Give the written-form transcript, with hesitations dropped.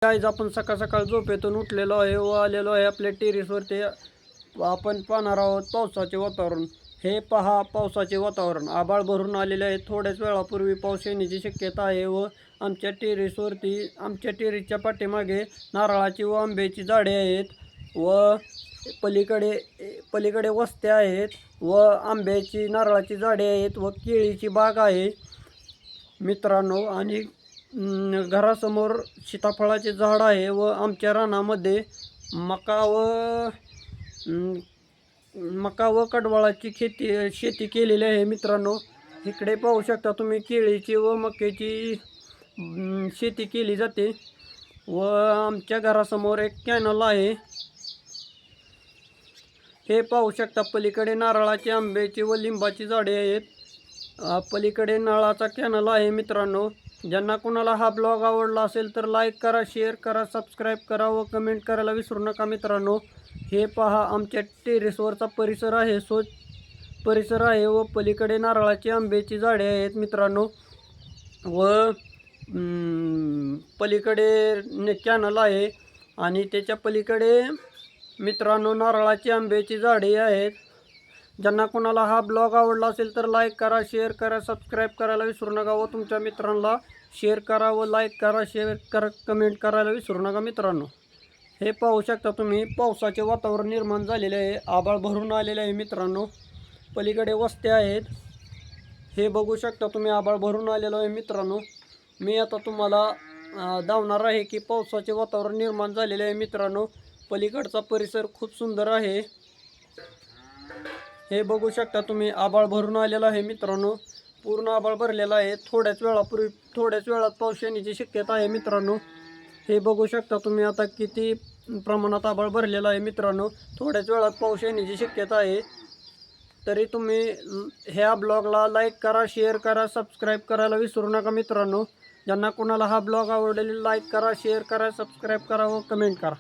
Guys आपण सकाळ सकाळ झोपेतून उठलेलो आहे व आलेलो आहे आपल्या टेरेसवरती. आपण पाहणार आहोत पावसाचे वातावरण. हे पहा पावसाचे वातावरण. आभाळ भरून आलेले आहे. थोड्याच वेळापूर्वी पाऊस येण्याची शक्यता आहे व आमच्या टेरेसच्या पाठीमागे नारळाची व आंब्याची झाडे आहेत व पलीकडे वस्त्या आहेत व आंब्याची नारळाची झाडे आहेत व केळीची बाग आहे मित्रांनो. आणि घरासमोर सीताफळाचे झाड आहे व आमच्या रानामध्ये मका व कडवाळाची शेती केलेली आहे मित्रांनो. इकडे पाहू शकता तुम्ही केळीची व मक्याची शेती केली जाते व आमच्या घरासमोर एक कॅनल आहे. हे पाहू शकता पलीकडे नारळाची आंब्याची व लिंबाची झाडे आहेत. पलीकडे नळाचा कॅनल आहे मित्रांनो. ज्यांना कोणाला हा ब्लॉग आवडला असेल तर लाईक करा, शेअर करा, सबस्क्राईब करा व कमेंट करायला विसरू नका मित्रांनो. हे पहा आमच्या टेरेसवरचा परिसर आहे व पलीकडे नारळाची आंब्याची झाडे आहेत मित्रांनो व पलीकडे कॅनल आहे आणि त्याच्या पलीकडे मित्रांनो नारळाची आंब्याची झाडे आहेत. ज्यांना कोणाला हा ब्लॉग आवडला असेल तर लाईक करा, शेअर करा, सबस्क्राईब करायला विसरू नका व तुमच्या मित्रांना शेअर करा व लाईक करा, शेअर करा, कमेंट करायला विसरू नका मित्रांनो. हे पाहू शकता तुम्ही पावसाचे वातावरण निर्माण झालेले आहे. आभाळ भरून आलेले आहे मित्रांनो. पलीकडे वस्त्या आहेत. हे बघू शकता तुम्ही आभाळ भरून आलेलं आहे मित्रांनो. मी आता तुम्हाला दावणार आहे की पावसाचे वातावरण निर्माण झालेले आहे मित्रांनो. पलीकडचा परिसर खूप सुंदर आहे. हे बघू शकता तुम्ही आभाळ भरून आलेला आहे मित्रांनो. पूर्ण आभाळ भरलेला आहे. थोड्याच वेळात पाऊस येण्याची शक्यता आहे मित्रांनो. हे बघू शकता तुम्ही आता किती प्रमाणात आभाळ भरलेला आहे मित्रांनो. थोड्याच वेळात पाऊस येण्याची शक्यता आहे. तरी तुम्ही ह्या ब्लॉगला लाईक करा, शेअर करा, सबस्क्राईब करायला विसरू नका मित्रांनो. ज्यांना कोणाला हा ब्लॉग आवडलेला लाईक करा, शेअर करा, सबस्क्राईब करा व कमेंट करा.